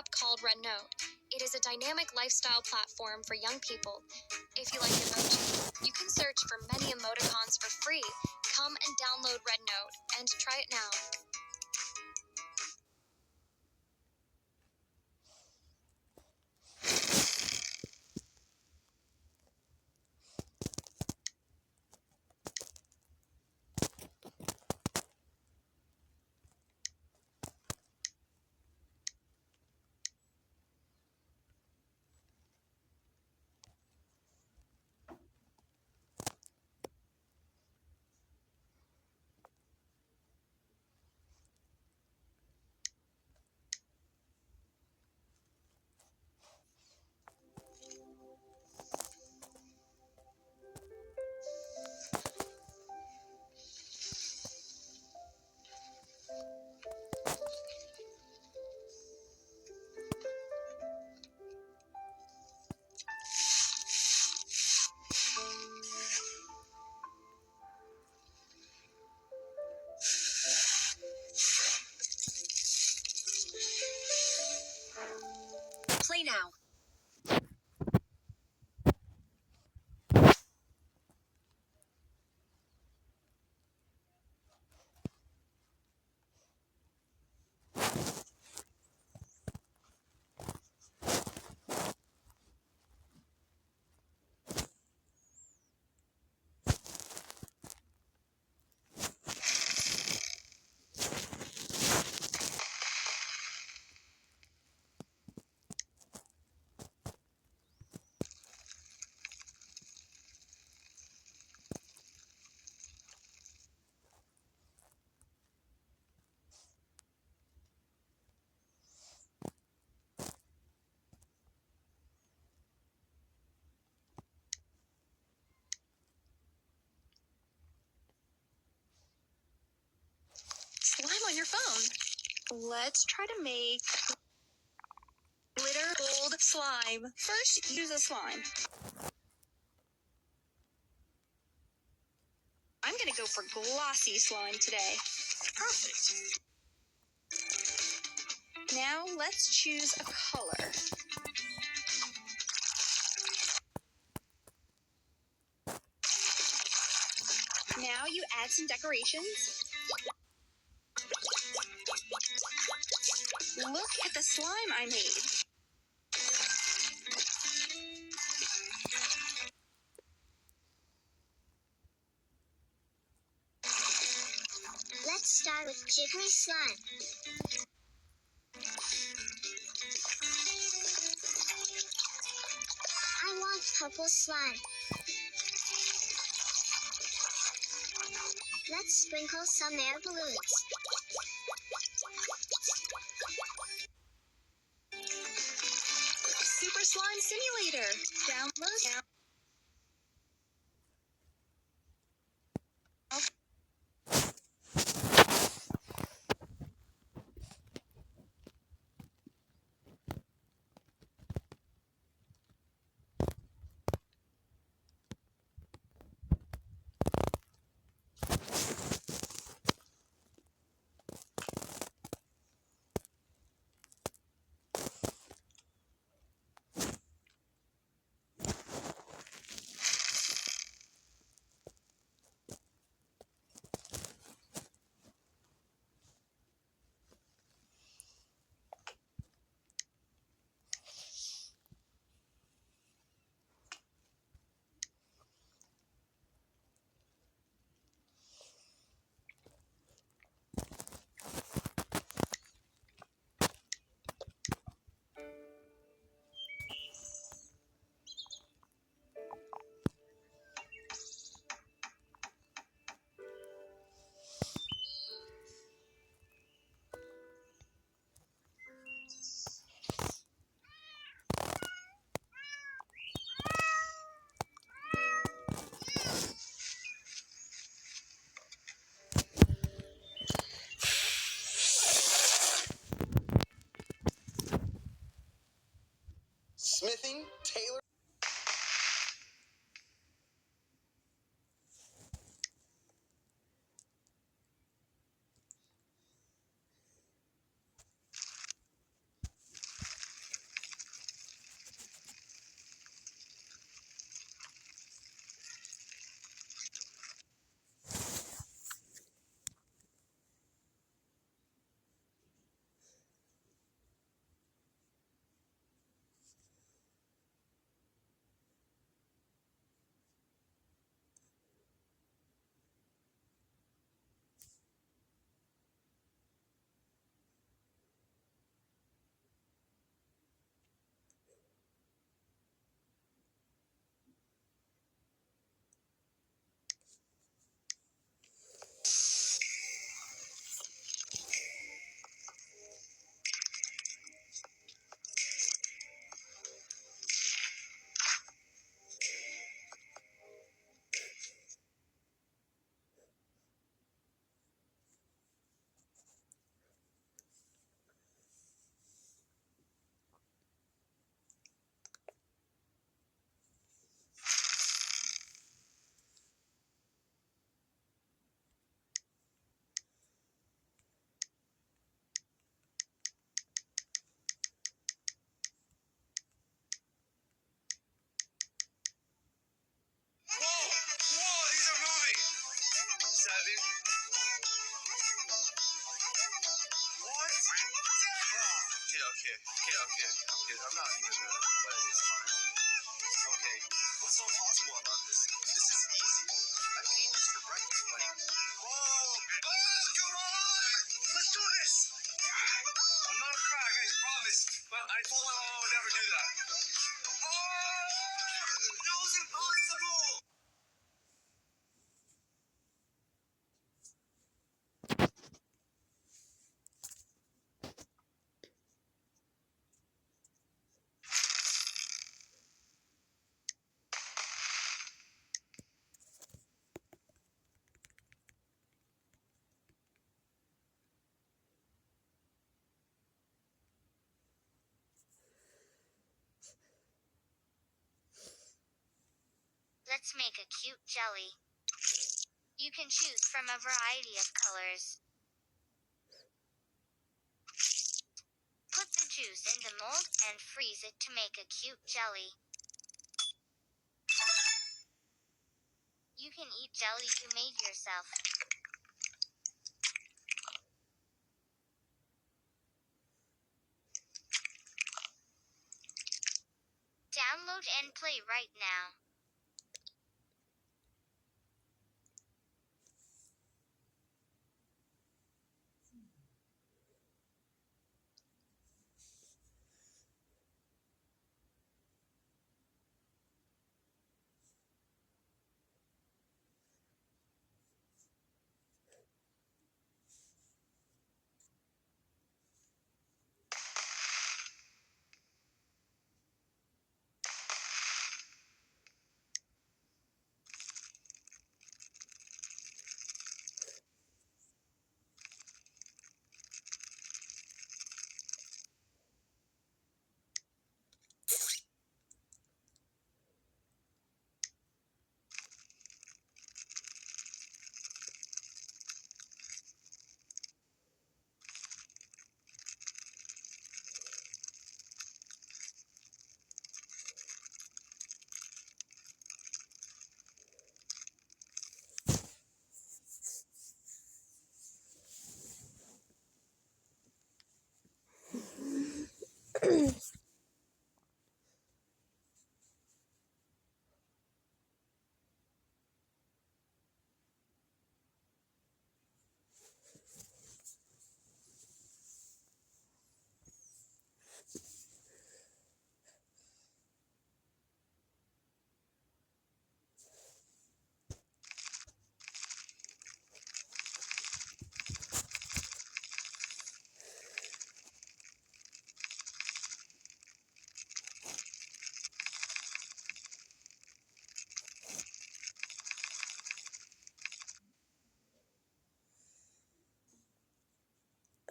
app called RedNote. It is a dynamic lifestyle platform for young people. If you like emoji, you can search for many emoticons for free. Come and download RedNote and try it now. Play now. Slime on your phone. Let's try to make glitter gold slime. First, use a slime. I'm gonna go for glossy slime today. Perfect. Now let's choose a color. Now you add some decorations. Look at the slime I made. Let's start with jiggery slime. I want purple slime. Let's sprinkle some air balloons. Super Slime Simulator. Download now. Smithing, Taylor. okay. I'm good. I'm not even but it's fine. Okay. What's so impossible about this? This is easy. I can eat this for breakfast, buddy. Whoa! Oh, come on! Let's do this! I'm not a crack, I promise. But I told my mom I would never do that. Oh! That was impossible! Let's make a cute jelly. You can choose from a variety of colors. Put the juice in the mold and freeze it to make a cute jelly. You can eat jelly you made yourself. Download and play right now.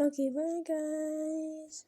Okay, bye guys.